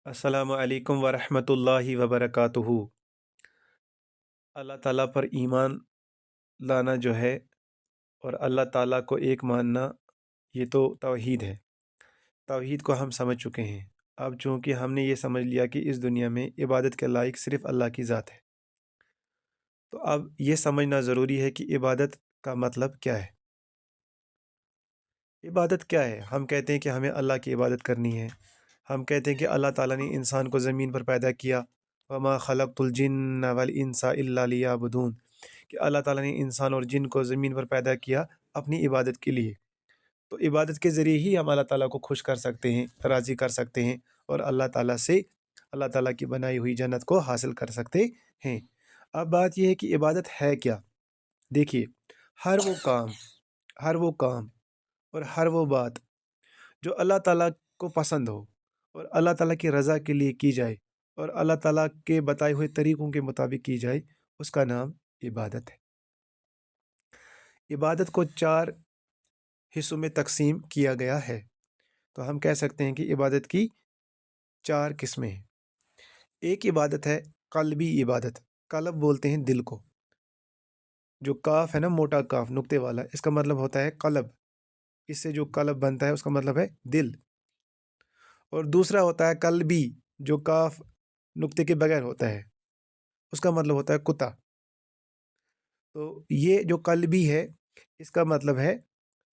अस्सलामु अलैकुम वरहमतुल्लाहि वबरकातुहू। अल्लाह ताला पर ईमान लाना जो है और अल्लाह ताला को एक मानना, ये तो तौहीद है। तौहीद को हम समझ चुके हैं। अब चूँकि हमने ये समझ लिया कि इस दुनिया में इबादत के लायक सिर्फ़ अल्लाह की ज़ात है, तो अब ये समझना ज़रूरी है कि इबादत का मतलब क्या है? इबादत क्या है? हम कहते हैं कि हमें अल्लाह की इबादत करनी है। हम कहते हैं कि अल्लाह ताला ने इंसान को ज़मीन पर पैदा किया, वमा खलक़तुल जिन्ना वल इंसा इल्ला लियअबुदून, कि अल्लाह ताला ने इंसान और जिन को ज़मीन पर पैदा किया अपनी इबादत के लिए। तो इबादत के ज़रिए ही हम अल्लाह ताला को खुश कर सकते हैं, राज़ी कर सकते हैं और अल्लाह ताला की बनाई हुई जन्नत को हासिल कर सकते हैं। अब बात ये है कि इबादत है क्या? देखिए, हर वो काम हर वो काम और हर वो बात जो अल्लाह ताला को पसंद हो और अल्लाह ताला की रज़ा के लिए की जाए और अल्लाह ताला के बताए हुए तरीकों के मुताबिक की जाए, उसका नाम इबादत है। इबादत को 4 हिस्सों में तक़सीम किया गया है। तो हम कह सकते हैं कि इबादत की 4 किस्में हैं। एक इबादत है क़ल्बी इबादत, क़ल्ब बोलते हैं दिल को। जो काफ़ है ना, मोटा काफ़ नुक्ते वाला, इसका मतलब होता है क़ल्ब। इससे जो क़ल्ब बनता है उसका मतलब है दिल। और दूसरा होता है क़ल्बी, जो काफ़ नुक्ते के बगैर होता है, उसका मतलब होता है कुत्ता। तो ये जो क़ल्बी है, इसका मतलब है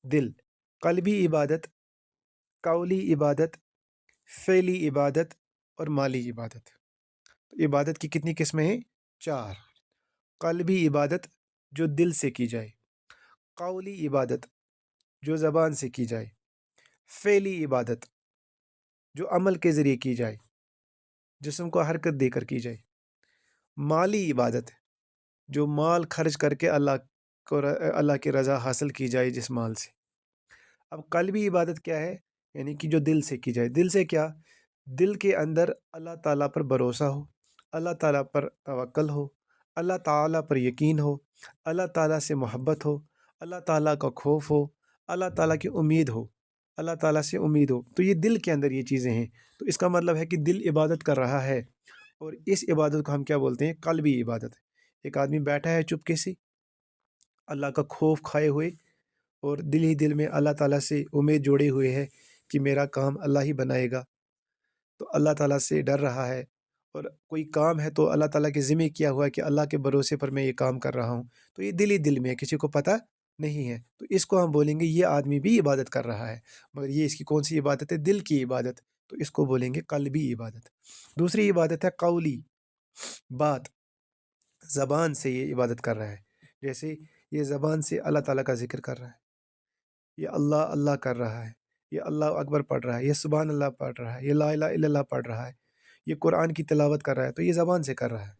दिल। क़ल्बी इबादत, कौली इबादत, फ़ेली इबादत और माली इबादत। तो इबादत की कितनी किस्में हैं? 4। क़ल्बी इबादत, जो दिल से की जाए। कौली इबादत, जो ज़बान से की जाए। फ़ेली इबादत, जो अमल के ज़रिए की जाए, जिस्म को हरकत देकर की जाए। माली इबादत, जो माल खर्च करके अल्लाह की रज़ा हासिल की जाए जिस माल से। अब क़ल्बी इबादत क्या है? यानी कि जो दिल से की जाए। दिल से क्या? दिल के अंदर अल्लाह ताला पर भरोसा हो, अल्लाह ताला पर तवक्कुल हो, अल्लाह ताला पर यकीन हो, अल्लाह ताला से मोहब्बत हो, अल्लाह ताला का खौफ हो, अल्लाह ताला की उम्मीद हो, अल्लाह ताला से उम्मीद हो। तो ये दिल के अंदर ये चीज़ें हैं। तो इसका मतलब है कि दिल इबादत कर रहा है और इस इबादत को हम क्या बोलते हैं? क़ल्बी इबादत। एक आदमी बैठा है चुपके से, अल्लाह का खौफ खाए हुए और दिल ही दिल में अल्लाह ताला से उम्मीद जोड़े हुए है कि मेरा काम अल्लाह ही बनाएगा। तो अल्लाह ताला से डर रहा है और कोई काम है तो अल्लाह ताला के ज़िम्मे किया हुआ है कि अल्लाह के भरोसे पर मैं ये काम कर रहा हूँ। तो ये दिल ही दिल में है, किसी को पता नहीं है। तो इसको हम बोलेंगे ये आदमी भी इबादत कर रहा है, मगर ये इसकी कौन-सी इबादत है? दिल की इबादत। तो इसको बोलेंगे क़ल्बी इबादत। दूसरी इबादत है कौली, बात, ज़बान से ये इबादत कर रहा है। जैसे ये ज़बान से अल्लाह ताला का ज़िक्र कर रहा है, ये अल्लाह, अल्लाह कर रहा है, ये अल्लाहु अकबर पढ़ रहा है, ये सुभान अल्लाह पढ़ रहा है, ये ला इलाहा इल्लल्लाह पढ़ रहा है, ये कुरान की तिलावत कर रहा है, तो ये ज़बान से कर रहा है।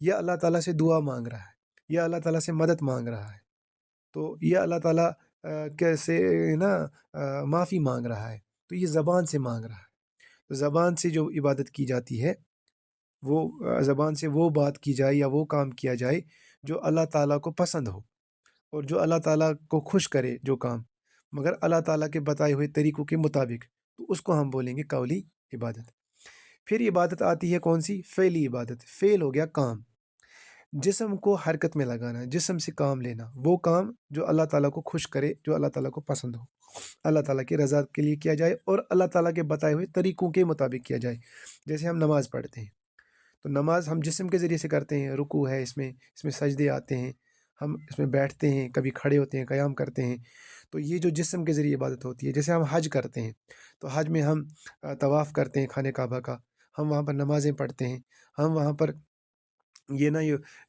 ये अल्लाह ताला से दुआ माँग रहा है, ये अल्लाह ताला से मदद माँग रहा है, तो ये अल्लाह ताला कैसे ना माफ़ी माँग रहा है, तो ये ज़बान से माँग रहा है। तो ज़बान से जो इबादत की जाती है, वो ज़बान से वो बात की जाए या वो काम किया जाए जो अल्लाह ताला को पसंद हो और जो अल्लाह ताला को खुश करे जो काम, मगर अल्लाह ताला के बताए हुए तरीकों के मुताबिक, तो उसको हम बोलेंगे कौली इबादत। फिर इबादत आती है कौन-सी? फ़ेली इबादत। फ़ेल हो गया काम, जिस्म को हरकत में लगाना, जिस्म से काम लेना, वो काम जो अल्लाह ताला को खुश करे, जो अल्लाह ताला को पसंद हो। अल्लाह ताला की रज़ा के लिए किया जाए और अल्लाह ताला के बताए हुए तरीकों के मुताबिक किया जाए। जैसे हम नमाज़ पढ़ते हैं, तो नमाज़ हम जिस्म के ज़रिए से करते हैं, रुकू है इसमें सजदे आते हैं, हम इसमें बैठते हैं, कभी खड़े होते हैं, क़याम करते हैं। तो ये जो जिस्म के ज़रिए इबादत होती है, जैसे हम हज करते हैं, तो हज में हम तवाफ़ करते हैं खाने काबा का, हम वहाँ पर नमाज़ें पढ़ते हैं, हम वहाँ पर ये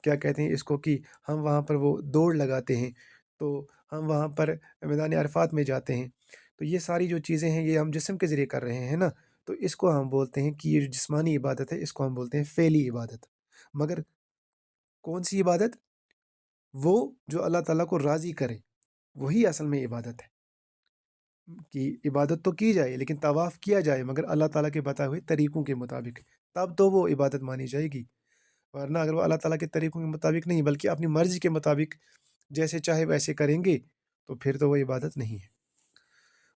क्या कहते हैं इसको कि हम वहाँ पर वो दौड़ लगाते हैं, तो हम वहाँ पर मैदान अरफ़ात में जाते हैं। तो ये सारी जो चीज़ें हैं, ये हम जिस्म के ज़रिए कर रहे हैं, है ना? तो इसको हम बोलते हैं कि ये जो जिस्मानी इबादत है, इसको हम बोलते हैं फ़ेली इबादत। मगर कौन-सी इबादत? वो जो अल्लाह ताला को राज़ी करे, वही असल में इबादत है। कि इबादत तो की जाए, लेकिन तवाफ़ किया जाए मगर अल्लाह ताला के बताए हुए तरीकों के मुताबिक, तब तो वो इबादत मानी जाएगी। वरना अगर वो अल्लाह ताला के तरीकों के मुताबिक नहीं, बल्कि अपनी मर्ज़ी के मुताबिक जैसे चाहे वैसे करेंगे, तो फिर तो वो इबादत नहीं है।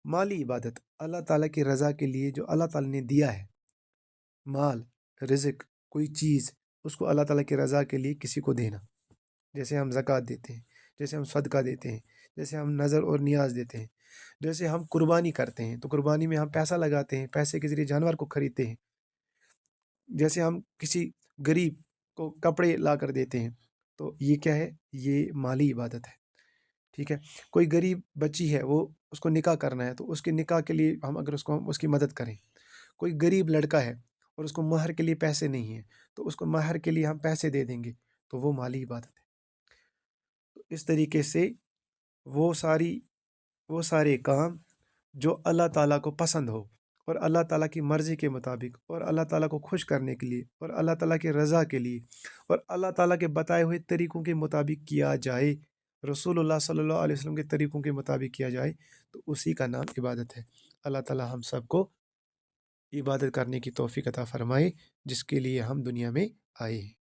माली इबादत, अल्लाह ताला की रज़ा के लिए जो अल्लाह ताला ने दिया है, مال، رزق، کوئی چیز، اس کو اللہ تعالیٰ کی رضا کے لیے کسی کو دینا، جیسے ہم زکوٰۃ دیتے ہیں، جیسے ہم صدقہ دیتے ہیں، جیسے ہم نظر اور نیاز دیتے ہیں، جیسے ہم قربانی کرتے ہیں تو قربانی میں ہم پیسہ لگاتے ہیں، پیسے کے ذریعے جانور کو خریدتے ہیں، جیسے ہم کسی غریب کو کپڑے لا کر دیتے ہیں، تو یہ کیا ہے؟ یہ مالی عبادت ہے، ٹھیک ہے۔ کوئی غریب بچی ہے، وہ اس کو نکاح کرنا ہے، تو اس کے نکاح کے لیے ہم اگر اس کی مدد کریں، کوئی غریب لڑکا ہے اور اس کو مہر کے لیے پیسے نہیں ہیں، تو اس کو مہر کے لیے ہم پیسے دے دیں گے، تو وہ مالی عبادت ہے۔ تو اس طریقے سے وہ سارے کام جو اللہ تعالیٰ کو پسند ہو اور اللہ تعالیٰ کی مرضی کے مطابق اور اللہ تعالیٰ کو خوش کرنے کے لیے اور اللہ تعالیٰ کی رضا کے لیے اور اللہ تعالیٰ کے بتائے ہوئے طریقوں کے مطابق کیا جائے، رسول اللہ صلی اللہ علیہ وسلم کے طریقوں کے مطابق کیا جائے، تو اسی کا نام عبادت ہے۔ اللہ تعالیٰ ہم سب کو عبادت کرنے کی توفیق عطا فرمائے، جس کے لیے ہم دنیا میں آئے ہیں۔